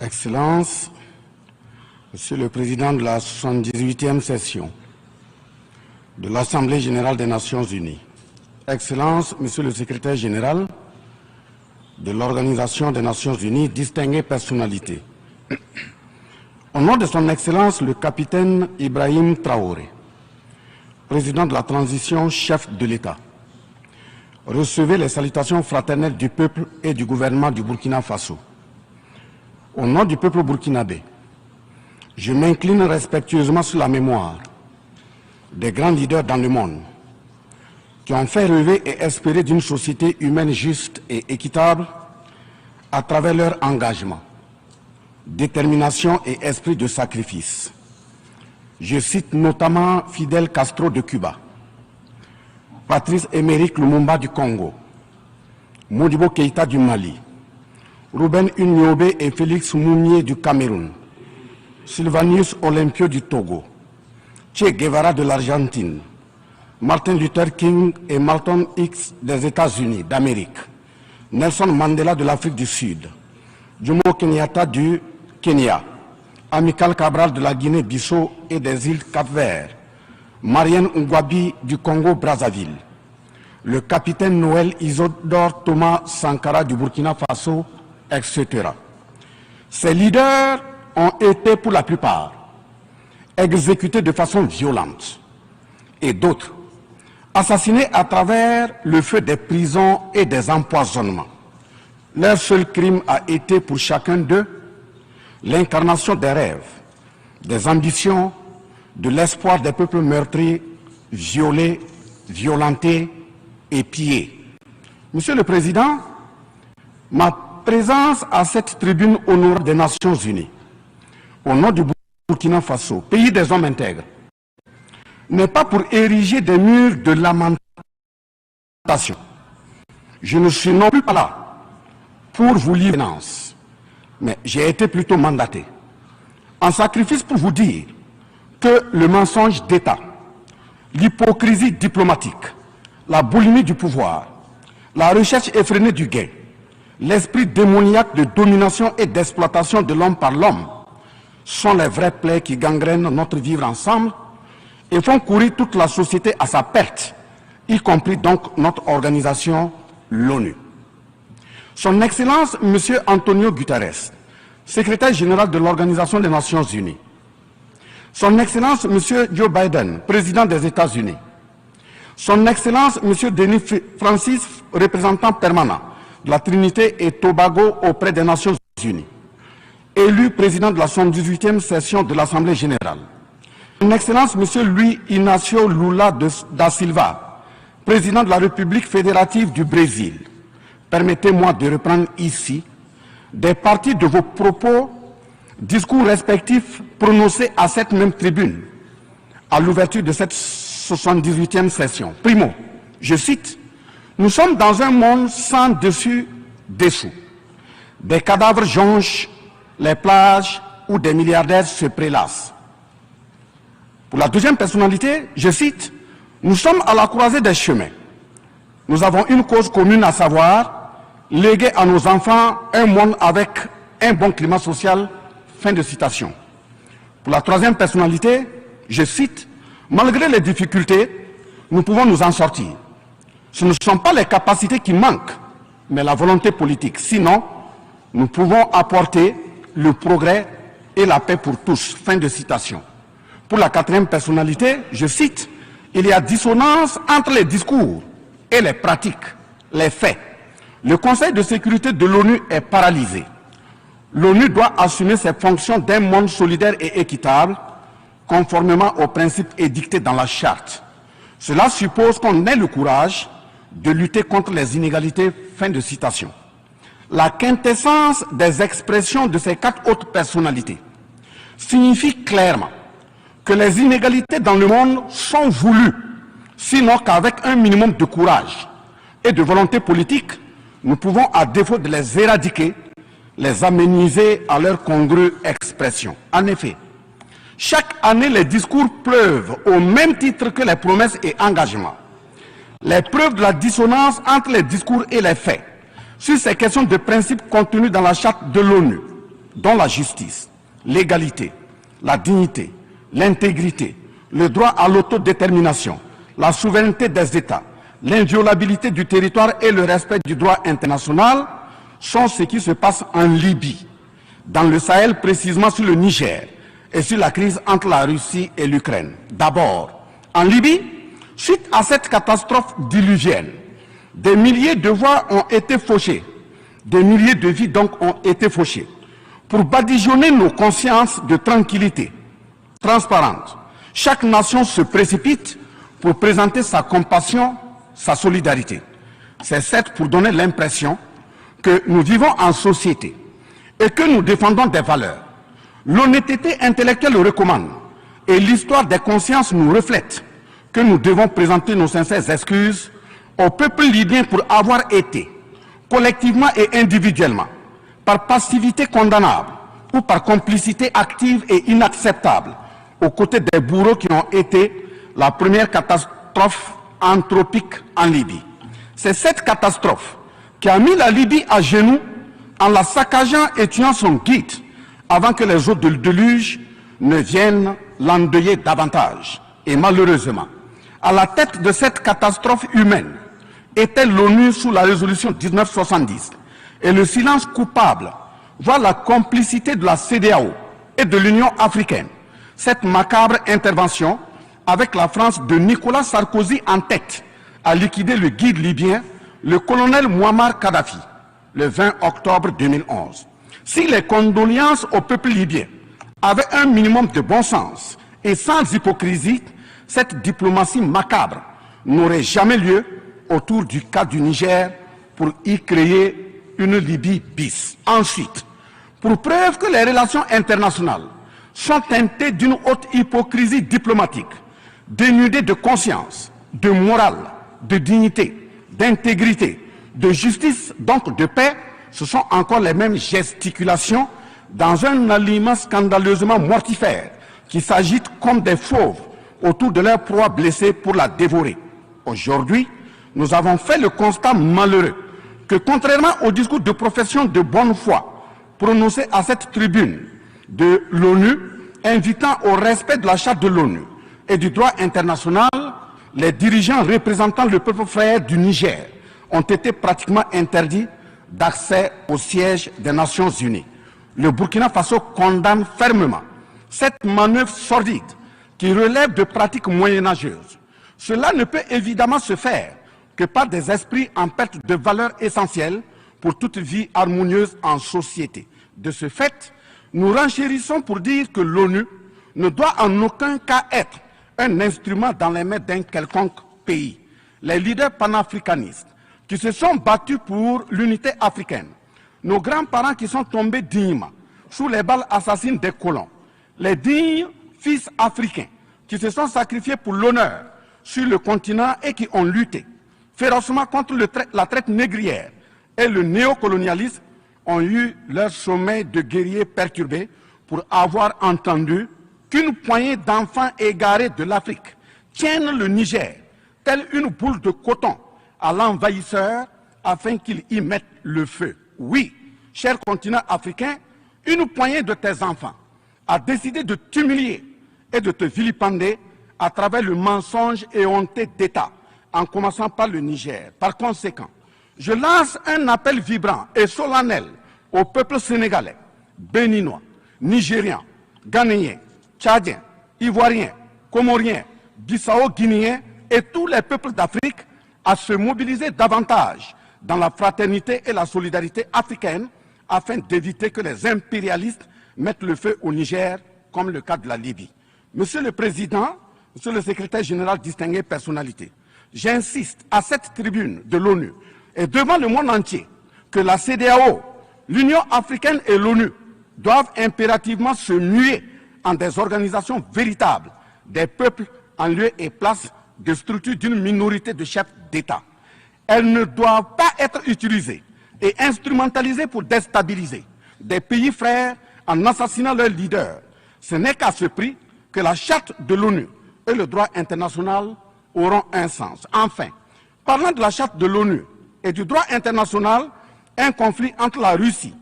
Excellences, Monsieur le Président de la 78e session de l'Assemblée générale des Nations unies, Excellences, Monsieur le Secrétaire général de l'Organisation des Nations unies, distinguées personnalités, au nom de son Excellence le capitaine Ibrahim Traoré, président de la transition, chef de l'État, recevez les salutations fraternelles du peuple et du gouvernement du Burkina Faso. Au nom du peuple burkinabé, je m'incline respectueusement sur la mémoire des grands leaders dans le monde qui ont fait rêver et espérer d'une société humaine juste et équitable à travers leur engagement, détermination et esprit de sacrifice. Je cite notamment Fidel Castro de Cuba, Patrice Émeric Lumumba du Congo, Modibo Keïta du Mali, Ruben Unyobé et Félix Mounier du Cameroun, Sylvanus Olympio du Togo, Che Guevara de l'Argentine, Martin Luther King et Malcolm X des États-Unis d'Amérique, Nelson Mandela de l'Afrique du Sud, Jomo Kenyatta du Kenya, Amilcar Cabral de la Guinée-Bissau et des îles Cap-Vert, Marianne Ngouabi du Congo-Brazzaville, le capitaine Noël Isidore Thomas Sankara du Burkina Faso, etc. Ces leaders ont été pour la plupart exécutés de façon violente et d'autres assassinés à travers le feu des prisons et des empoisonnements. Leur seul crime a été pour chacun d'eux l'incarnation des rêves, des ambitions, de l'espoir des peuples meurtris, violés, violentés et pillés. Monsieur le Président, ma présence à cette tribune honorable des Nations Unies, au nom du Burkina Faso, pays des hommes intègres, n'est pas pour ériger des murs de lamentation. Je ne suis non plus pas là pour vous livrer l'annonce, mais j'ai été plutôt mandaté en sacrifice pour vous dire que le mensonge d'État, l'hypocrisie diplomatique, la boulimie du pouvoir, la recherche effrénée du gain, l'esprit démoniaque de domination et d'exploitation de l'homme par l'homme sont les vrais plaies qui gangrènent notre vivre ensemble et font courir toute la société à sa perte, y compris donc notre organisation, l'ONU. Son Excellence, M. Antonio Guterres, secrétaire général de l'Organisation des Nations Unies, Son Excellence, M. Joe Biden, président des États-Unis, Son Excellence, M. Denis Francis, représentant permanent de la Trinité et Tobago auprès des Nations Unies, élu président de la 78e session de l'Assemblée générale, Son Excellence, M. Luis Inácio Lula da Silva, président de la République fédérative du Brésil, permettez-moi de reprendre ici des parties de vos propos, discours respectifs prononcés à cette même tribune, à l'ouverture de cette 78e session. Primo, je cite, « Nous sommes dans un monde sans dessus-dessous. Des cadavres jonchent les plages où des milliardaires se prélassent. » Pour la deuxième personnalité, je cite, « Nous sommes à la croisée des chemins. Nous avons une cause commune, à savoir léguer à nos enfants un monde avec un bon climat social. » Fin de citation. Pour la troisième personnalité, je cite, « Malgré les difficultés, nous pouvons nous en sortir. Ce ne sont pas les capacités qui manquent, mais la volonté politique. Sinon, nous pouvons apporter le progrès et la paix pour tous. » Fin de citation. Pour la quatrième personnalité, je cite, « Il y a dissonance entre les discours et les pratiques, les faits. Le Conseil de sécurité de l'ONU est paralysé. L'ONU doit assumer ses fonctions d'un monde solidaire et équitable, conformément aux principes édictés dans la charte. Cela suppose qu'on ait le courage de lutter contre les inégalités. » Fin de citation. La quintessence des expressions de ces quatre autres personnalités signifie clairement que les inégalités dans le monde sont voulues, sinon qu'avec un minimum de courage et de volonté politique, nous pouvons, à défaut de les éradiquer, les améniser à leur congrue expression. En effet, chaque année, les discours pleuvent au même titre que les promesses et engagements. Les preuves de la dissonance entre les discours et les faits sur ces questions de principe contenues dans la charte de l'ONU dont la justice, l'égalité, la dignité, l'intégrité, le droit à l'autodétermination, la souveraineté des États, l'inviolabilité du territoire et le respect du droit international sont ce qui se passe en Libye, dans le Sahel, précisément sur le Niger et sur la crise entre la Russie et l'Ukraine. D'abord, en Libye, suite à cette catastrophe diluvienne, des milliers de voix ont été fauchées, des milliers de vies donc ont été fauchées. Pour badigeonner nos consciences de tranquillité transparente, chaque nation se précipite pour présenter sa compassion, sa solidarité. C'est certes pour donner l'impression que nous vivons en société et que nous défendons des valeurs. L'honnêteté intellectuelle le recommande et l'histoire des consciences nous reflète que nous devons présenter nos sincères excuses au peuple libyen pour avoir été, collectivement et individuellement, par passivité condamnable ou par complicité active et inacceptable, aux côtés des bourreaux qui ont été la première catastrophe anthropique en Libye. C'est cette catastrophe qui a mis la Libye à genoux en la saccageant et tuant son guide avant que les eaux de déluge ne viennent l'endeuiller davantage. Et malheureusement, à la tête de cette catastrophe humaine était l'ONU sous la résolution 1970. Et le silence coupable voit la complicité de la CEDEAO et de l'Union africaine. Cette macabre intervention, avec la France de Nicolas Sarkozy en tête, a liquidé le guide libyen, le colonel Muammar Kadhafi, le 20 octobre 2011. Si les condoléances au peuple libyen avaient un minimum de bon sens et sans hypocrisie, cette diplomatie macabre n'aurait jamais lieu autour du cas du Niger pour y créer une Libye bis. Ensuite, pour preuve que les relations internationales sont teintées d'une haute hypocrisie diplomatique, dénudées de conscience, de morale, de dignité, d'intégrité, de justice, donc de paix, ce sont encore les mêmes gesticulations dans un aliment scandaleusement mortifère qui s'agitent comme des fauves autour de leur proie blessée pour la dévorer. Aujourd'hui, nous avons fait le constat malheureux que contrairement au discours de profession de bonne foi prononcé à cette tribune de l'ONU, invitant au respect de la charte de l'ONU et du droit international, les dirigeants représentant le peuple frère du Niger ont été pratiquement interdits d'accès au siège des Nations Unies. Le Burkina Faso condamne fermement cette manœuvre sordide qui relève de pratiques moyenâgeuses. Cela ne peut évidemment se faire que par des esprits en perte de valeurs essentielles pour toute vie harmonieuse en société. De ce fait, nous renchérissons pour dire que l'ONU ne doit en aucun cas être un instrument dans les mains d'un quelconque pays. Les leaders panafricanistes qui se sont battus pour l'unité africaine, nos grands-parents qui sont tombés dignement sous les balles assassines des colons, les dignes fils africains qui se sont sacrifiés pour l'honneur sur le continent et qui ont lutté férocement contre la traite négrière et le néocolonialisme ont eu leur sommeil de guerriers perturbés pour avoir entendu qu'une poignée d'enfants égarés de l'Afrique tiennent le Niger, telle une boule de coton, à l'envahisseur afin qu'il y mette le feu. Oui, cher continent africain, une poignée de tes enfants a décidé de t'humilier et de te vilipender à travers le mensonge éhonté d'État, en commençant par le Niger. Par conséquent, je lance un appel vibrant et solennel au peuple sénégalais, béninois, nigérian, ghanéen, tchadien, ivoirien, comorien, bissau-guinéen et tous les peuples d'Afrique à se mobiliser davantage dans la fraternité et la solidarité africaine afin d'éviter que les impérialistes mettent le feu au Niger, comme le cas de la Libye. Monsieur le Président, Monsieur le Secrétaire général, distingué personnalité, j'insiste à cette tribune de l'ONU et devant le monde entier que la CEDEAO, l'Union africaine et l'ONU doivent impérativement se muer en des organisations véritables des peuples en lieu et place de structures d'une minorité de chefs d'État. Elles ne doivent pas être utilisées et instrumentalisées pour déstabiliser des pays frères en assassinant leurs leaders. Ce n'est qu'à ce prix que la charte de l'ONU et le droit international auront un sens. Enfin, parlant de la charte de l'ONU et du droit international, un conflit entre la Russie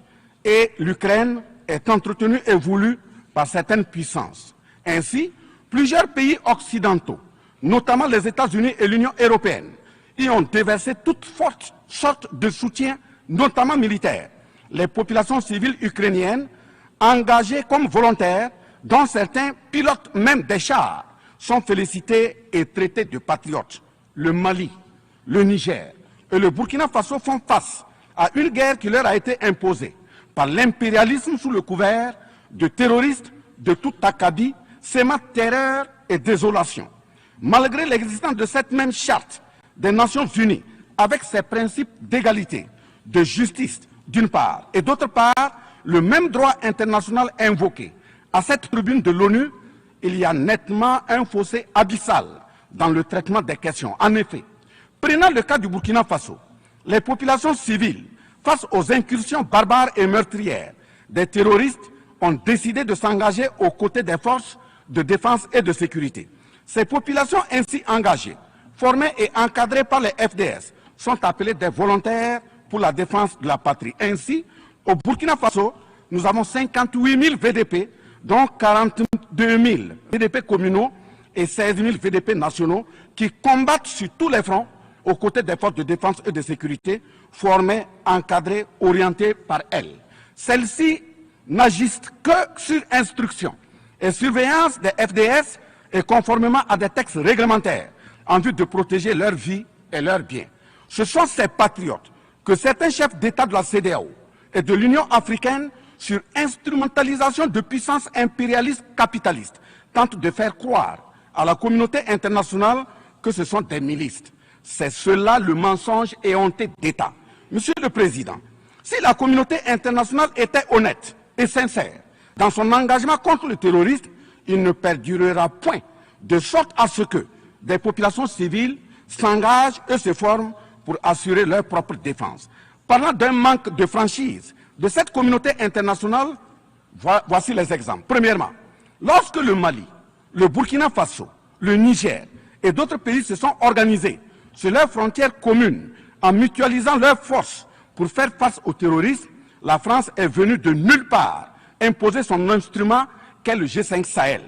et l'Ukraine est entretenu et voulu par certaines puissances. Ainsi, plusieurs pays occidentaux, notamment les États-Unis et l'Union européenne, y ont déversé toutes sortes de soutien, notamment militaire. Les populations civiles ukrainiennes, engagées comme volontaires, dont certains pilotent même des chars, sont félicités et traités de patriotes. Le Mali, le Niger et le Burkina Faso font face à une guerre qui leur a été imposée par l'impérialisme sous le couvert de terroristes de tout acabit, sémant terreur et désolation. Malgré l'existence de cette même charte des Nations Unies, avec ses principes d'égalité, de justice d'une part, et d'autre part, le même droit international invoqué, à cette tribune de l'ONU, il y a nettement un fossé abyssal dans le traitement des questions. En effet, prenant le cas du Burkina Faso, les populations civiles, face aux incursions barbares et meurtrières des terroristes, ont décidé de s'engager aux côtés des forces de défense et de sécurité. Ces populations ainsi engagées, formées et encadrées par les FDS, sont appelées des volontaires pour la défense de la patrie. Ainsi, au Burkina Faso, nous avons 58 000 VDP, dont 42 000 VDP communaux et 16 000 VDP nationaux qui combattent sur tous les fronts aux côtés des forces de défense et de sécurité, formées, encadrées, orientées par elles. Celles-ci n'agissent que sur instruction et surveillance des FDS et conformément à des textes réglementaires en vue de protéger leur vie et leurs biens. Ce sont ces patriotes que certains chefs d'État de la CEDEAO et de l'Union africaine, sur instrumentalisation de puissances impérialistes capitalistes, tentent de faire croire à la communauté internationale que ce sont des milices. C'est cela le mensonge éhonté d'État. Monsieur le Président, si la communauté internationale était honnête et sincère dans son engagement contre le terrorisme, il ne perdurera point, de sorte à ce que des populations civiles s'engagent et se forment pour assurer leur propre défense. Parlant d'un manque de franchise de cette communauté internationale, voici les exemples. Premièrement, lorsque le Mali, le Burkina Faso, le Niger et d'autres pays se sont organisés sur leurs frontières communes en mutualisant leurs forces pour faire face au terrorisme, la France est venue de nulle part imposer son instrument qu'est le G5 Sahel.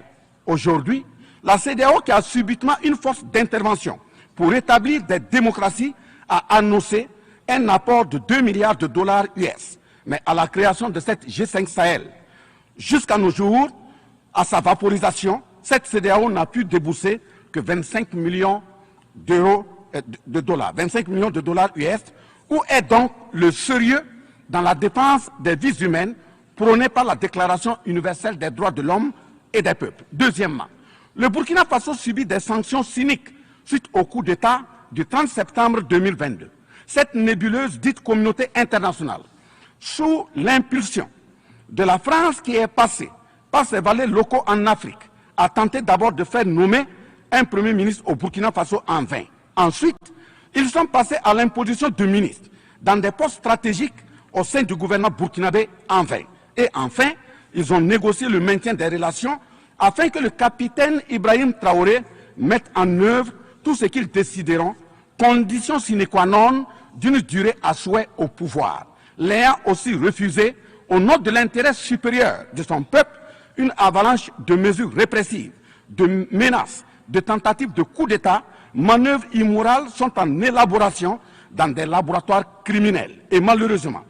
Aujourd'hui, la CEDEAO, qui a subitement une force d'intervention pour établir des démocraties, a annoncé un apport de 2 milliards de dollars US. Mais à la création de cette G5 Sahel, jusqu'à nos jours, à sa vaporisation, cette CEDEAO n'a pu débourser que 25 millions de dollars, 25 millions de dollars US. Où est donc le sérieux dans la défense des vies humaines prônée par la Déclaration universelle des droits de l'homme et des peuples? Deuxièmement, le Burkina Faso subit des sanctions cyniques suite au coup d'État du 30 septembre 2022. Cette nébuleuse dite communauté internationale, sous l'impulsion de la France qui est passée par ses valets locaux en Afrique, a tenté d'abord de faire nommer un premier ministre au Burkina Faso en vain. Ensuite, ils sont passés à l'imposition de ministres dans des postes stratégiques au sein du gouvernement burkinabé en vain. Et enfin, ils ont négocié le maintien des relations afin que le capitaine Ibrahim Traoré mette en œuvre tout ce qu'ils décideront, condition sine qua non d'une durée à souhait au pouvoir. L'ayant aussi refusé, au nom de l'intérêt supérieur de son peuple, une avalanche de mesures répressives, de menaces, de tentatives de coup d'État, manœuvres immorales sont en élaboration dans des laboratoires criminels. Et malheureusement,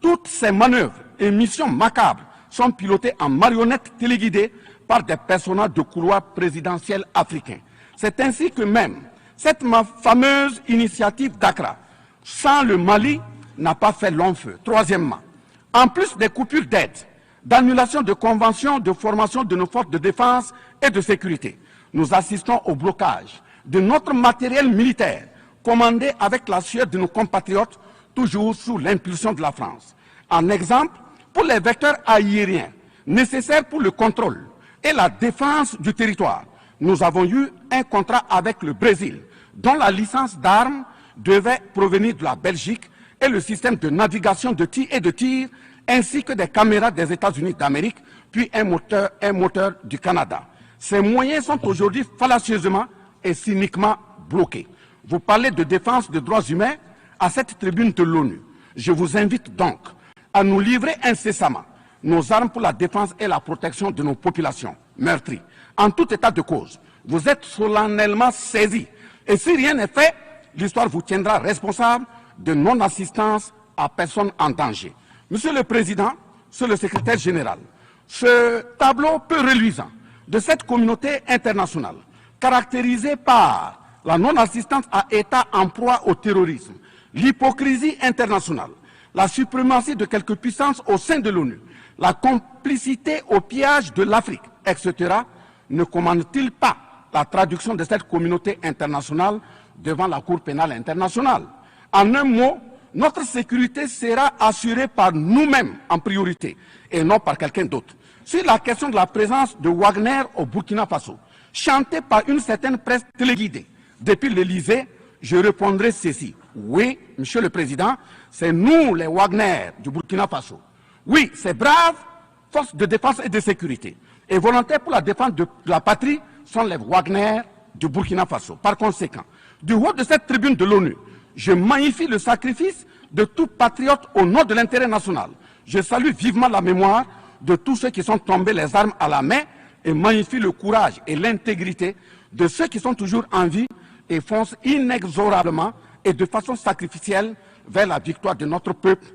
toutes ces manœuvres et missions macabres sont pilotées en marionnettes téléguidées par des personnages de couloir présidentiel africains. C'est ainsi que même cette fameuse initiative d'Accra, sans le Mali, n'a pas fait long feu. Troisièmement, en plus des coupures d'aide, d'annulation de conventions de formation de nos forces de défense et de sécurité, nous assistons au blocage de notre matériel militaire, commandé avec la sueur de nos compatriotes, toujours sous l'impulsion de la France. En exemple, pour les vecteurs aériens nécessaires pour le contrôle et la défense du territoire, nous avons eu un contrat avec le Brésil, dont la licence d'armes devait provenir de la Belgique et le système de navigation de tir et de tir, ainsi que des caméras des États-Unis d'Amérique, puis un moteur du Canada. Ces moyens sont aujourd'hui fallacieusement et cyniquement bloqués. Vous parlez de défense des droits humains à cette tribune de l'ONU. Je vous invite donc à nous livrer incessamment nos armes pour la défense et la protection de nos populations meurtries. En tout état de cause, vous êtes solennellement saisis. Et si rien n'est fait, l'histoire vous tiendra responsable de non-assistance à personne en danger. Monsieur le Président, Monsieur le Secrétaire général, ce tableau peu reluisant de cette communauté internationale, caractérisée par la non-assistance à États en proie au terrorisme, l'hypocrisie internationale, la suprématie de quelques puissances au sein de l'ONU, la complicité au pillage de l'Afrique, etc., ne commande-t-il pas la traduction de cette communauté internationale devant la Cour pénale internationale? En un mot, notre sécurité sera assurée par nous-mêmes en priorité et non par quelqu'un d'autre. Sur la question de la présence de Wagner au Burkina Faso, chantée par une certaine presse téléguidée depuis l'Élysée, je répondrai ceci. Oui, Monsieur le Président, c'est nous les Wagner du Burkina Faso. Oui, ces braves forces de défense et de sécurité et volontaires pour la défense de la patrie sont les Wagner du Burkina Faso. Par conséquent, du haut de cette tribune de l'ONU, je magnifie le sacrifice de tout patriote au nom de l'intérêt national. Je salue vivement la mémoire de tous ceux qui sont tombés les armes à la main et magnifie le courage et l'intégrité de ceux qui sont toujours en vie et foncent inexorablement et de façon sacrificielle vers la victoire de notre peuple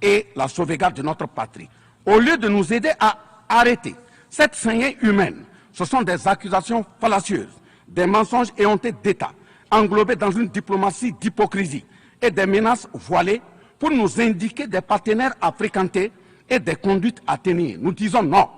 et la sauvegarde de notre patrie. Au lieu de nous aider à arrêter cette saignée humaine, ce sont des accusations fallacieuses, des mensonges éhontés d'État, englobés dans une diplomatie d'hypocrisie et des menaces voilées pour nous indiquer des partenaires à fréquenter et des conduites à tenir. Nous disons non.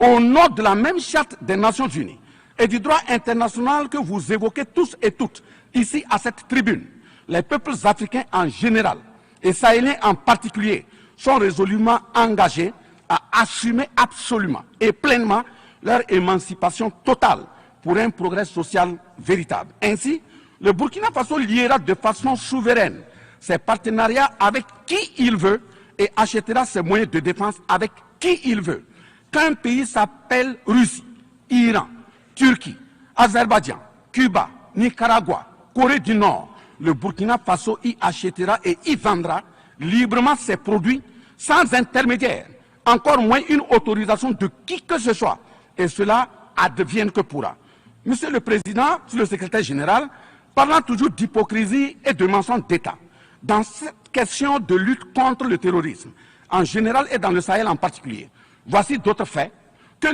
Au nom de la même charte des Nations Unies et du droit international que vous évoquez tous et toutes ici à cette tribune, les peuples africains en général et sahéliens en particulier sont résolument engagés à assumer absolument et pleinement leur émancipation totale pour un progrès social véritable. Ainsi, le Burkina Faso liera de façon souveraine ses partenariats avec qui il veut et achètera ses moyens de défense avec qui il veut. Qu'un pays s'appelle Russie, Iran, Turquie, Azerbaïdjan, Cuba, Nicaragua, Corée du Nord, le Burkina Faso y achètera et y vendra librement ses produits sans intermédiaire, encore moins une autorisation de qui que ce soit. Et cela advienne que pourra. Monsieur le Président, Monsieur le Secrétaire général, parlant toujours d'hypocrisie et de mensonges d'État, dans cette question de lutte contre le terrorisme, en général et dans le Sahel en particulier, voici d'autres faits que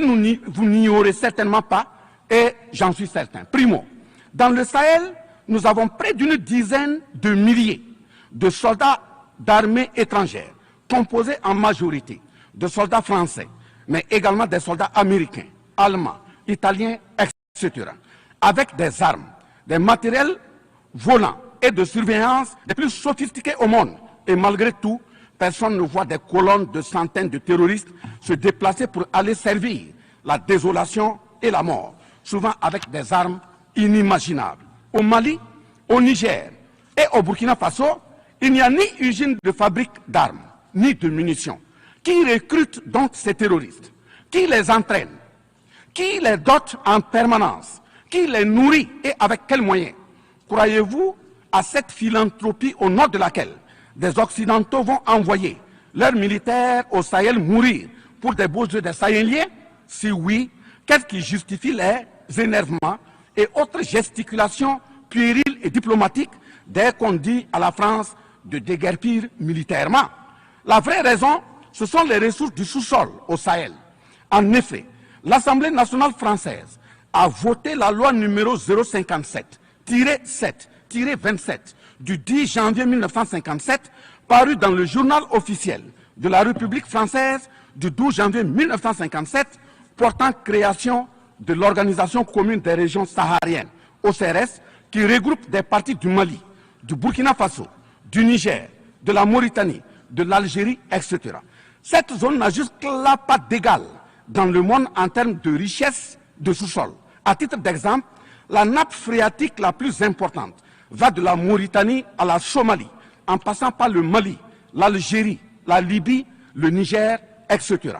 vous n'ignorez certainement pas et j'en suis certain. Primo, dans le Sahel, nous avons près d'une dizaine de milliers de soldats d'armées étrangères, composés en majorité de soldats français, mais également des soldats américains, allemands, italiens, etc., avec des armes, des matériels volants et de surveillance les plus sophistiqués au monde. Et malgré tout, personne ne voit des colonnes de centaines de terroristes se déplacer pour aller servir la désolation et la mort, souvent avec des armes inimaginables. Au Mali, au Niger et au Burkina Faso, il n'y a ni usine de fabrique d'armes, ni de munitions. Qui recrute donc ces terroristes? Qui les entraîne? Qui les dote en permanence? Qui les nourrit et avec quels moyens? Croyez-vous à cette philanthropie au nom de laquelle des Occidentaux vont envoyer leurs militaires au Sahel mourir pour des beaux yeux des Sahéliens? Si oui, qu'est-ce qui justifie les énervements et autres gesticulations puériles et diplomatiques dès qu'on dit à la France de déguerpir militairement? La vraie raison, ce sont les ressources du sous-sol au Sahel. En effet, l'Assemblée nationale française a voté la loi numéro 057-7-27 du 10 janvier 1957, parue dans le journal officiel de la République française du 12 janvier 1957, portant création de l'Organisation commune des régions sahariennes, OCRS, qui regroupe des parties du Mali, du Burkina Faso, du Niger, de la Mauritanie, de l'Algérie, etc. Cette zone n'a jusque-là pas d'égal dans le monde en termes de richesse de sous-sol. À titre d'exemple, la nappe phréatique la plus importante va de la Mauritanie à la Somalie, en passant par le Mali, l'Algérie, la Libye, le Niger, etc.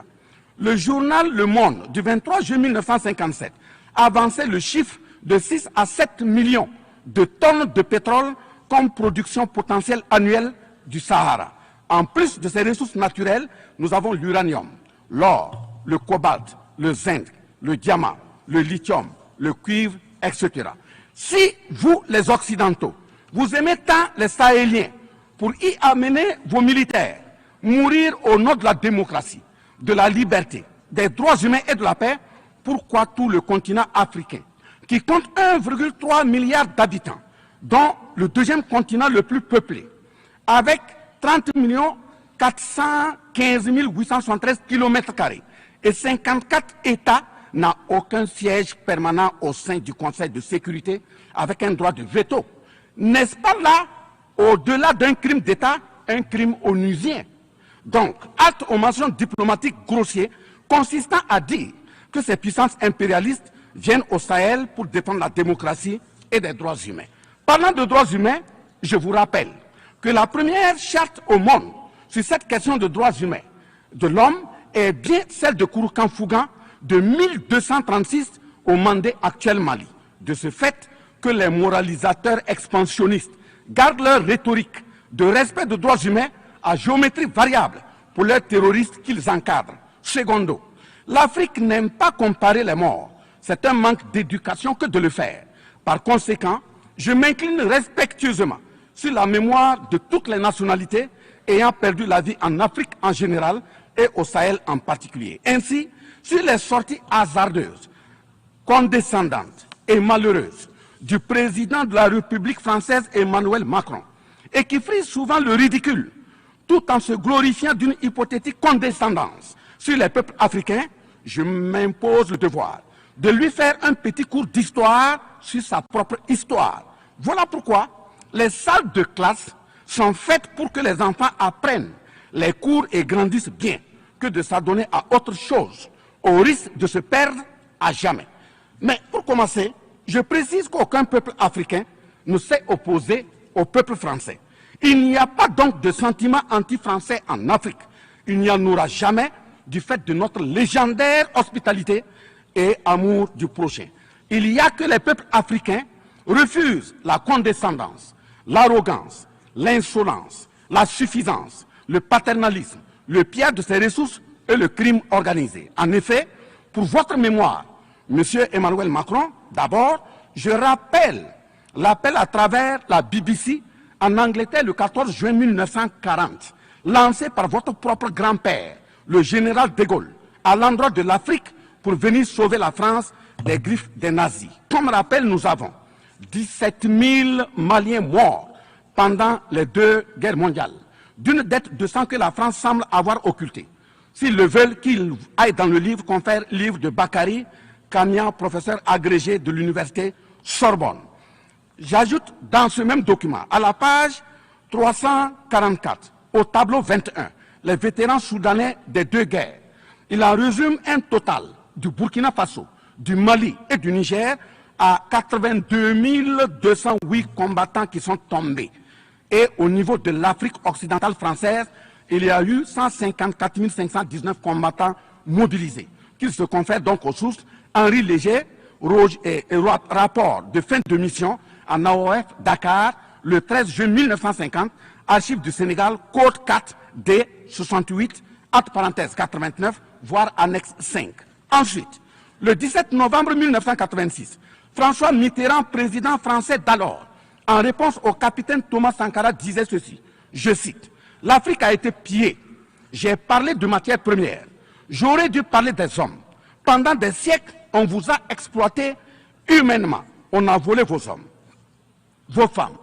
Le journal Le Monde du 23 juin 1957 avançait le chiffre de 6 à 7 millions de tonnes de pétrole comme production potentielle annuelle du Sahara. En plus de ces ressources naturelles, nous avons l'uranium. l'or, le cobalt, le zinc, le diamant, le lithium, le cuivre, etc. Si vous, les Occidentaux, vous aimez tant les Sahéliens pour y amener vos militaires, mourir au nom de la démocratie, de la liberté, des droits humains et de la paix, pourquoi tout le continent africain, qui compte 1,3 milliard d'habitants, dont le deuxième continent le plus peuplé, avec 30 415 873 km² et 54 États, n'a aucun siège permanent au sein du Conseil de sécurité avec un droit de veto. N'est-ce pas là, au-delà d'un crime d'État, un crime onusien? Donc, acte aux mentions diplomatiques grossiers consistant à dire que ces puissances impérialistes viennent au Sahel pour défendre la démocratie et des droits humains. Parlant de droits humains, je vous rappelle que la première charte au monde sur cette question de droits humains de l'homme est bien celle de Kouroukan Fougan de 1236 au Mandé actuel Mali. De ce fait que les moralisateurs expansionnistes gardent leur rhétorique de respect des droits humains à géométrie variable pour leurs terroristes qu'ils encadrent. Secondo, l'Afrique n'aime pas comparer les morts. C'est un manque d'éducation que de le faire. Par conséquent, je m'incline respectueusement sur la mémoire de toutes les nationalités ayant perdu la vie en Afrique en général et au Sahel en particulier. Ainsi, sur les sorties hasardeuses, condescendantes et malheureuses du président de la République française Emmanuel Macron, et qui frise souvent le ridicule, tout en se glorifiant d'une hypothétique condescendance sur les peuples africains, je m'impose le devoir de lui faire un petit cours d'histoire sur sa propre histoire. Voilà pourquoi les salles de classe sont faites pour que les enfants apprennent les cours et grandissent bien, que de s'adonner à autre chose, au risque de se perdre à jamais. Mais pour commencer, je précise qu'aucun peuple africain ne s'est opposé au peuple français. Il n'y a pas donc de sentiment anti-français en Afrique. Il n'y en aura jamais du fait de notre légendaire hospitalité et amour du prochain. Il y a que les peuples africains refusent la condescendance, l'arrogance, l'insolence, la suffisance, le paternalisme, le pillage de ses ressources et le crime organisé. En effet, pour votre mémoire, Monsieur Emmanuel Macron, d'abord, je rappelle l'appel à travers la BBC en Angleterre le 14 juin 1940, lancé par votre propre grand-père, le général de Gaulle, à l'endroit de l'Afrique pour venir sauver la France des griffes des nazis. Comme rappel, nous avons 17 000 Maliens morts pendant les deux guerres mondiales, d'une dette de sang que la France semble avoir occultée. S'ils le veulent, qu'ils aillent dans le livre, confère livre de Bakary Kamia, professeur agrégé de l'université Sorbonne. J'ajoute dans ce même document, à la page 344, au tableau 21, les vétérans soudanais des deux guerres. Il en résume un total du Burkina Faso, du Mali et du Niger à 82 208 combattants qui sont tombés. Et au niveau de l'Afrique occidentale française, il y a eu 154 519 combattants mobilisés, qui se confèrent donc aux sources Henri Léger, rapport de fin de mission en AOF Dakar, le 13 juin 1950, archives du Sénégal, code 4 D 68, entre parenthèses 89, voire annexe 5. Ensuite, le 17 novembre 1986, François Mitterrand, président français d'alors, en réponse au capitaine Thomas Sankara, disait ceci, je cite, « L'Afrique a été pillée. J'ai parlé de matières premières. J'aurais dû parler des hommes. Pendant des siècles, on vous a exploité humainement. On a volé vos hommes, vos femmes,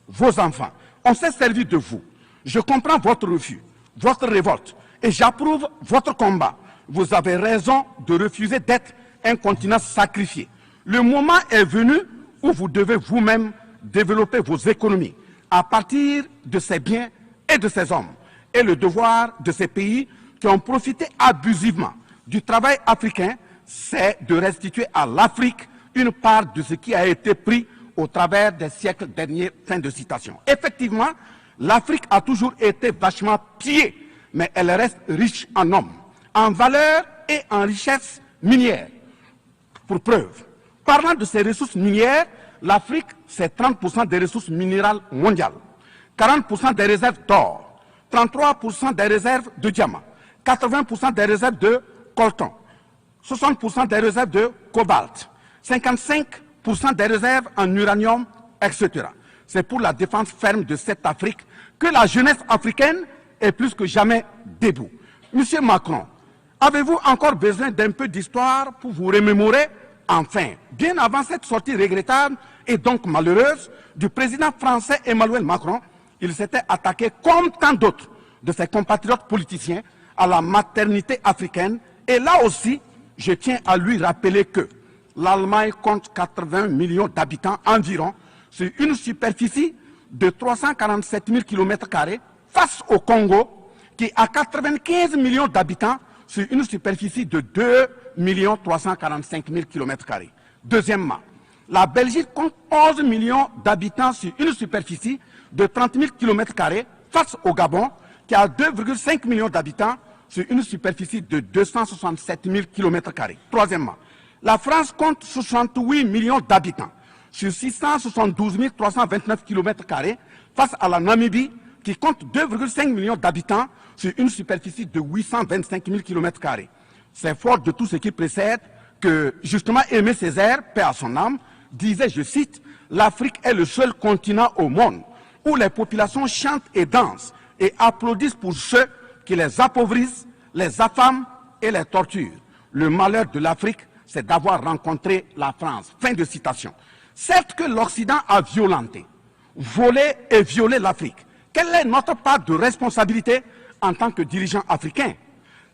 vos enfants. On s'est servi de vous. Je comprends votre refus, votre révolte, et j'approuve votre combat. Vous avez raison de refuser d'être un continent sacrifié. Le moment est venu où vous devez vous-même développer vos économies à partir de ces biens et de ces hommes. Et le devoir de ces pays qui ont profité abusivement du travail africain, c'est de restituer à l'Afrique une part de ce qui a été pris au travers des siècles derniers. Fin de citation. Effectivement, l'Afrique a toujours été vachement pillée, mais elle reste riche en hommes, en valeur et en richesse minière. Pour preuve, parlant de ses ressources minières, l'Afrique, c'est 30% des ressources minérales mondiales, 40% des réserves d'or, 33% des réserves de diamants, 80% des réserves de coltan, 60% des réserves de cobalt, 55% des réserves en uranium, etc. C'est pour la défense ferme de cette Afrique que la jeunesse africaine est plus que jamais debout. Monsieur Macron, avez-vous encore besoin d'un peu d'histoire pour vous remémorer? Enfin, bien avant cette sortie regrettable et donc malheureuse du président français Emmanuel Macron, il s'était attaqué, comme tant d'autres de ses compatriotes politiciens, à la maternité africaine. Et là aussi, je tiens à lui rappeler que l'Allemagne compte 80 millions d'habitants environ sur une superficie de 347 000 km² face au Congo, qui a 95 millions d'habitants sur une superficie de 2 345 000 km². Deuxièmement, la Belgique compte 11 millions d'habitants sur une superficie de 30 000 km² face au Gabon, qui a 2,5 millions d'habitants sur une superficie de 267 000 km². Troisièmement, la France compte 68 millions d'habitants sur 672 329 km² face à la Namibie, qui compte 2,5 millions d'habitants sur une superficie de 825 000 km². C'est fort de tout ce qui précède que, justement, Aimé Césaire, paix à son âme, disait, je cite, « L'Afrique est le seul continent au monde où les populations chantent et dansent et applaudissent pour ceux qui les appauvrissent, les affament et les torturent. Le malheur de l'Afrique, c'est d'avoir rencontré la France. » Fin de citation. Certes que l'Occident a violenté, volé et violé l'Afrique. Quelle est notre part de responsabilité en tant que dirigeants africains?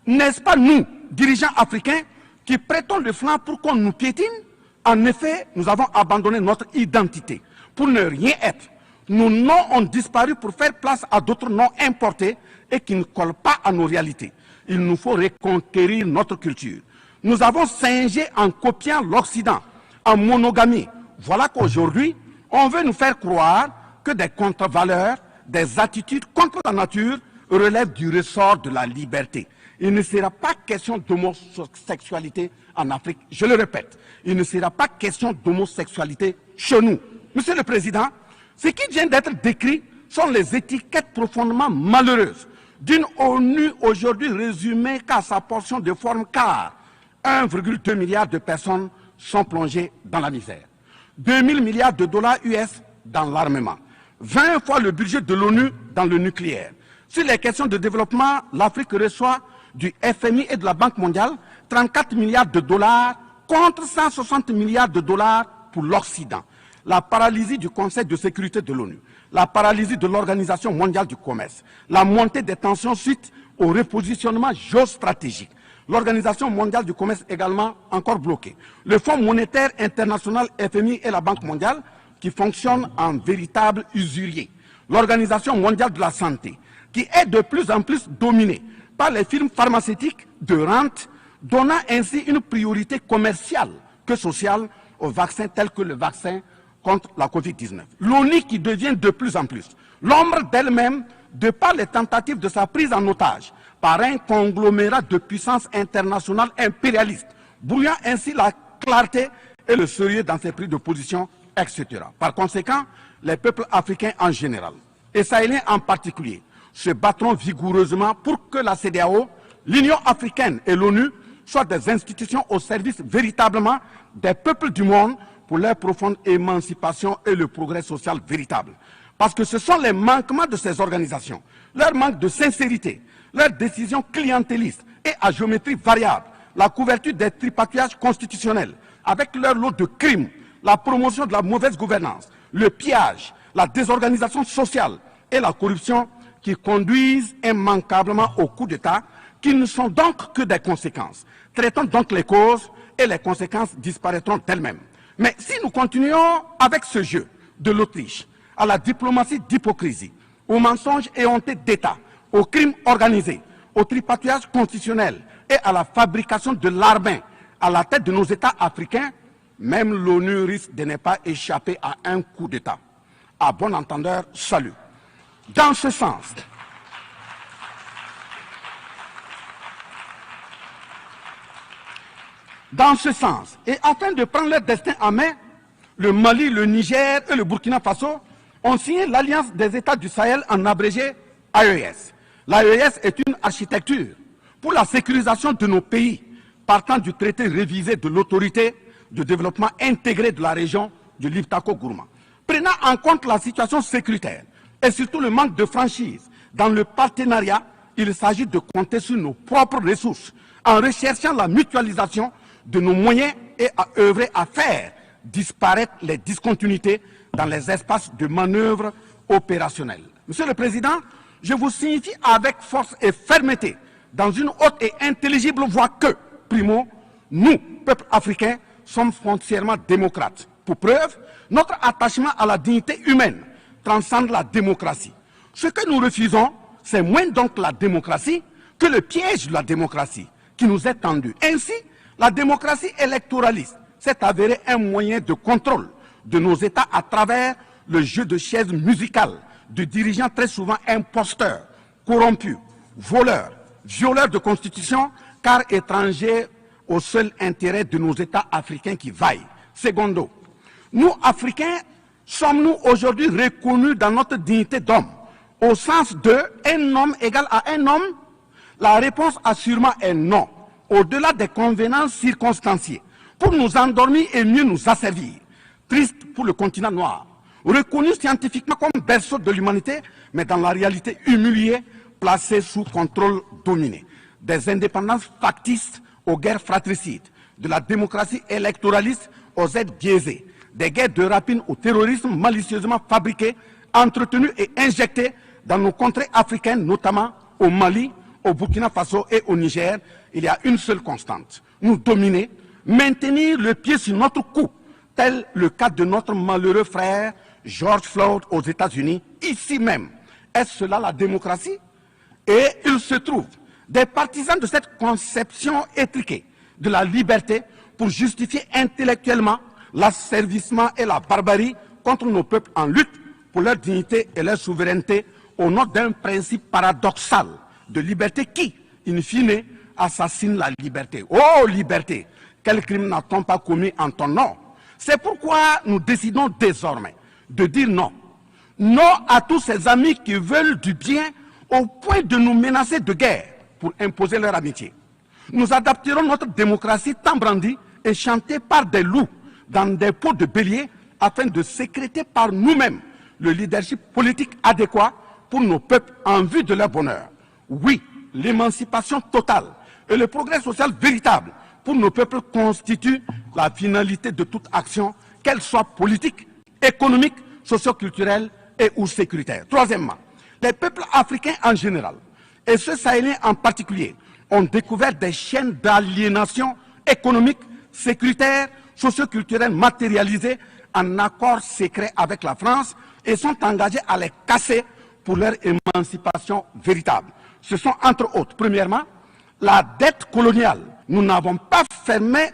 N'est-ce pas nous, dirigeants africains, qui prêtons le flanc pour qu'on nous piétine? En effet, nous avons abandonné notre identité pour ne rien être. Nos noms ont disparu pour faire place à d'autres noms importés et qui ne collent pas à nos réalités. Il nous faut reconquérir notre culture. Nous avons singé en copiant l'Occident, en monogamie. Voilà qu'aujourd'hui, on veut nous faire croire que des contre-valeurs, des attitudes contre la nature relèvent du ressort de la liberté. Il ne sera pas question d'homosexualité en Afrique. Je le répète, il ne sera pas question d'homosexualité chez nous. Monsieur le Président, ce qui vient d'être décrit sont les étiquettes profondément malheureuses d'une ONU aujourd'hui résumée qu'à sa portion de forme, car 1,2 milliard de personnes sont plongées dans la misère. 2 000 milliards de dollars US dans l'armement. 20 fois le budget de l'ONU dans le nucléaire. Sur les questions de développement, l'Afrique reçoit du FMI et de la Banque mondiale 34 milliards de dollars contre 160 milliards de dollars pour l'Occident. La paralysie du Conseil de sécurité de l'ONU, la paralysie de l'Organisation mondiale du commerce, la montée des tensions suite au repositionnement géostratégique. L'Organisation mondiale du commerce également encore bloquée. Le Fonds monétaire international FMI et la Banque mondiale qui fonctionnent en véritable usurier. L'Organisation mondiale de la santé qui est de plus en plus dominée par les firmes pharmaceutiques de rente, donnant ainsi une priorité commerciale que sociale aux vaccins tels que le vaccin contre la Covid-19. L'ONU qui devient de plus en plus l'ombre d'elle-même de par les tentatives de sa prise en otage par un conglomérat de puissances internationales impérialistes, brouillant ainsi la clarté et le sérieux dans ses prises de position, etc. Par conséquent, les peuples africains en général, et sahéliens en particulier, se battront vigoureusement pour que la CEDEAO, l'Union africaine et l'ONU soient des institutions au service véritablement des peuples du monde pour leur profonde émancipation et le progrès social véritable. Parce que ce sont les manquements de ces organisations, leur manque de sincérité, leurs décisions clientélistes et à géométrie variable, la couverture des tripatouillages constitutionnels, avec leur lot de crimes, la promotion de la mauvaise gouvernance, le pillage, la désorganisation sociale et la corruption qui conduisent immanquablement au coup d'État, qui ne sont donc que des conséquences. Traitons donc les causes et les conséquences disparaîtront d'elles-mêmes. Mais si nous continuons avec ce jeu de l'Autriche, à la diplomatie d'hypocrisie, aux mensonges éhontés d'État, aux crimes organisés, au tripatouillage constitutionnel et à la fabrication de l'armée à la tête de nos États africains, même l'ONU risque de ne pas échapper à un coup d'État. À bon entendeur, salut. Dans ce sens, et afin de prendre leur destin en main, le Mali, le Niger et le Burkina Faso ont signé l'Alliance des États du Sahel en abrégé AES. L'AES est une architecture pour la sécurisation de nos pays, partant du traité révisé de l'autorité de développement intégré de la région de l'Iptako-Gourma. Prenant en compte la situation sécuritaire et surtout le manque de franchise dans le partenariat, il s'agit de compter sur nos propres ressources en recherchant la mutualisation de nos moyens et à œuvrer à faire disparaître les discontinuités dans les espaces de manœuvre opérationnels. Monsieur le Président, je vous signifie avec force et fermeté, dans une haute et intelligible voix que, primo, nous, peuple africain, sommes foncièrement démocrates. Pour preuve, notre attachement à la dignité humaine transcende la démocratie. Ce que nous refusons, c'est moins donc la démocratie que le piège de la démocratie qui nous est tendu. Ainsi, la démocratie électoraliste s'est avérée un moyen de contrôle de nos États à travers le jeu de chaises musicales de dirigeants très souvent imposteurs, corrompus, voleurs, violeurs de constitution, car étrangers au seul intérêt de nos États africains qui vaillent. Secondo, nous, Africains, sommes-nous aujourd'hui reconnus dans notre dignité d'homme, au sens de un homme égal à un homme? La réponse assurément est non, au-delà des convenances circonstanciées, pour nous endormir et mieux nous asservir. Triste pour le continent noir, reconnu scientifiquement comme berceau de l'humanité, mais dans la réalité humilié, placé sous contrôle dominé. Des indépendances factices aux guerres fratricides, de la démocratie électoraliste aux aides biaisées, des guerres de rapine au terrorisme malicieusement fabriqués, entretenus et injectés dans nos contrées africaines, notamment au Mali, au Burkina Faso et au Niger. Il y a une seule constante: nous dominer, maintenir le pied sur notre cou, tel le cas de notre malheureux frère George Floyd aux États-Unis, ici même. Est-ce cela la démocratie? Et il se trouve des partisans de cette conception étriquée de la liberté pour justifier intellectuellement l'asservissement et la barbarie contre nos peuples en lutte pour leur dignité et leur souveraineté au nom d'un principe paradoxal de liberté qui, in fine, assassine la liberté. Oh liberté, quel crime n'a-t-on pas commis en ton nom? C'est pourquoi nous décidons désormais de dire non. Non à tous ces amis qui veulent du bien au point de nous menacer de guerre pour imposer leur amitié. Nous adapterons notre démocratie tant brandie et chantée par des loups dans des pots de bélier afin de sécréter par nous-mêmes le leadership politique adéquat pour nos peuples en vue de leur bonheur. Oui, l'émancipation totale et le progrès social véritable pour nos peuples constituent la finalité de toute action, qu'elle soit politique, économique, socio-culturelle et ou sécuritaire. Troisièmement, les peuples africains en général, et ceux sahéliens en particulier, ont découvert des chaînes d'aliénation économique, sécuritaire, socio-culturelle matérialisées en accord secret avec la France et sont engagés à les casser pour leur émancipation véritable. Ce sont entre autres, premièrement, la dette coloniale. Nous n'allons pas fermer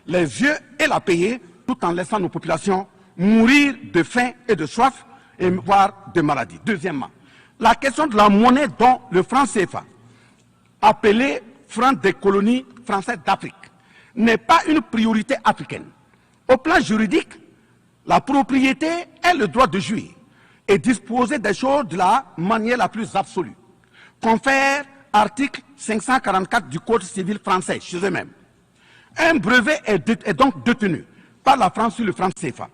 les yeux et la payer tout en laissant nos populations mourir de faim et de soif et voire de maladie. Deuxièmement, la question de la monnaie dont le franc CFA, appelé franc des colonies françaises d'Afrique, n'est pas une priorité africaine. Au plan juridique, la propriété est le droit de jouir et disposer des choses de la manière la plus absolue. Confère article 544 du Code civil français chez eux-mêmes. Un brevet est donc détenu par la France sur le franc CFA.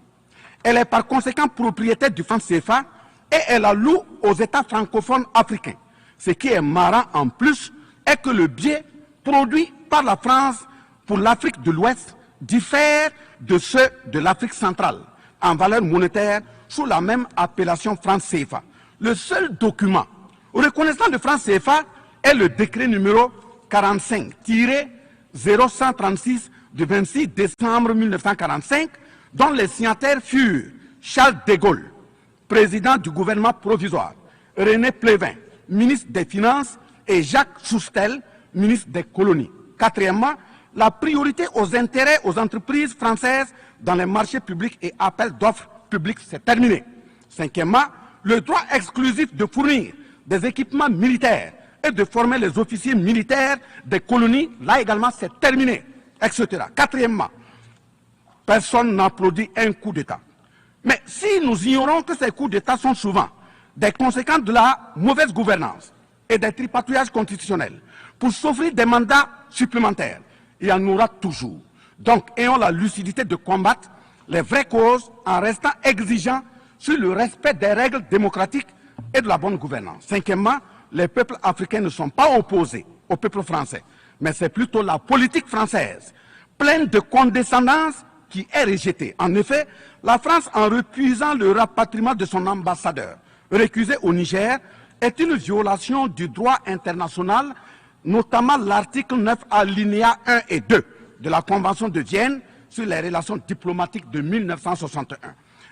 Elle est par conséquent propriétaire du franc CFA et elle la loue aux États francophones africains. Ce qui est marrant en plus est que le biais produit par la France pour l'Afrique de l'Ouest diffère de ceux de l'Afrique centrale en valeur monétaire sous la même appellation franc CFA. Le seul document reconnaissant le franc CFA est le décret numéro 45-0136 du 26 décembre 1945, dont les signataires furent Charles de Gaulle, président du gouvernement provisoire, René Plévin, ministre des Finances, et Jacques Soustel, ministre des Colonies. Quatrièmement, la priorité aux intérêts aux entreprises françaises dans les marchés publics et appels d'offres publics, c'est terminé. Cinquièmement, le droit exclusif de fournir des équipements militaires et de former les officiers militaires des colonies, là également c'est terminé, etc. Quatrièmement, personne n'applaudit un coup d'État. Mais si nous ignorons que ces coups d'État sont souvent des conséquences de la mauvaise gouvernance, et des tripatouillages constitutionnels pour s'offrir des mandats supplémentaires. Il y en aura toujours. Donc, ayons la lucidité de combattre les vraies causes en restant exigeants sur le respect des règles démocratiques et de la bonne gouvernance. Cinquièmement, les peuples africains ne sont pas opposés au peuple français, mais c'est plutôt la politique française, pleine de condescendance, qui est rejetée. En effet, la France, en refusant le rapatriement de son ambassadeur récusé au Niger, est une violation du droit international, notamment l'article 9 alinéa 1 et 2 de la Convention de Vienne sur les relations diplomatiques de 1961.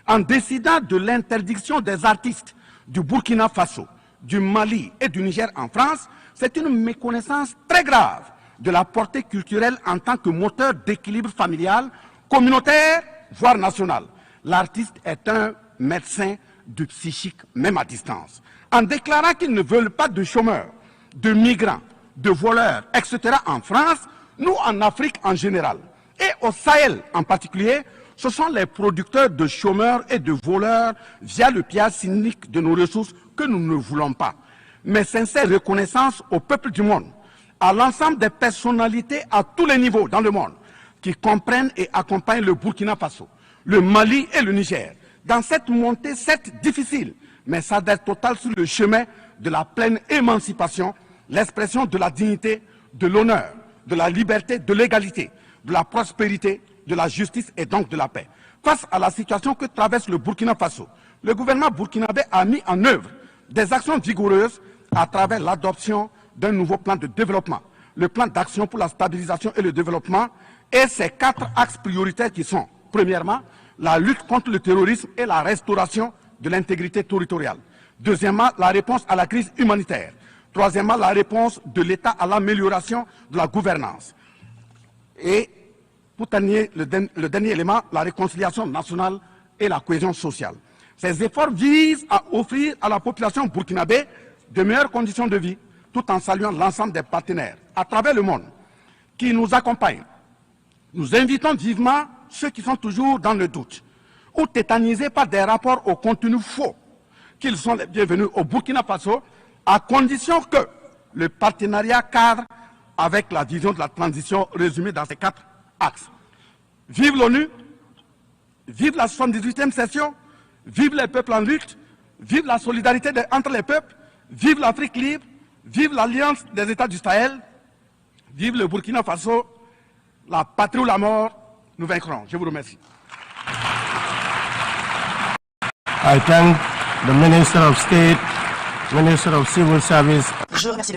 En décidant de l'interdiction des artistes du Burkina Faso, du Mali et du Niger en France, c'est une méconnaissance très grave de la portée culturelle en tant que moteur d'équilibre familial, communautaire, voire national. L'artiste est un médecin du psychique, même à distance. En déclarant qu'ils ne veulent pas de chômeurs, de migrants, de voleurs, etc. en France, nous en Afrique en général, et au Sahel en particulier, ce sont les producteurs de chômeurs et de voleurs via le pillage cynique de nos ressources que nous ne voulons pas. Mais sincère reconnaissance au peuple du monde, à l'ensemble des personnalités à tous les niveaux dans le monde qui comprennent et accompagnent le Burkina Faso, le Mali et le Niger dans cette montée, certes difficile, mais s'adhère totale sur le chemin de la pleine émancipation, l'expression de la dignité, de l'honneur, de la liberté, de l'égalité, de la prospérité, de la justice et donc de la paix. Face à la situation que traverse le Burkina Faso, le gouvernement burkinabé a mis en œuvre des actions vigoureuses à travers l'adoption d'un nouveau plan de développement, le plan d'action pour la stabilisation et le développement, et ses 4 axes prioritaires qui sont, premièrement, la lutte contre le terrorisme et la restauration de l'intégrité territoriale. Deuxièmement, la réponse à la crise humanitaire. Troisièmement, la réponse de l'État à l'amélioration de la gouvernance. Et pour terminer, le dernier élément, la réconciliation nationale et la cohésion sociale. Ces efforts visent à offrir à la population burkinabé de meilleures conditions de vie, tout en saluant l'ensemble des partenaires à travers le monde qui nous accompagnent. Nous invitons vivement ceux qui sont toujours dans le doute ou tétanisés par des rapports au contenu faux qu'ils sont les bienvenus au Burkina Faso, à condition que le partenariat cadre avec la vision de la transition résumée dans ces 4 axes. Vive l'ONU, vive la 78e session, vive les peuples en lutte, vive la solidarité entre les peuples, vive l'Afrique libre, vive l'Alliance des États du Sahel, vive le Burkina Faso, la patrie ou la mort, nous vaincrons. Je vous remercie. I thank the Minister of State, Minister of Civil Service. Je remercie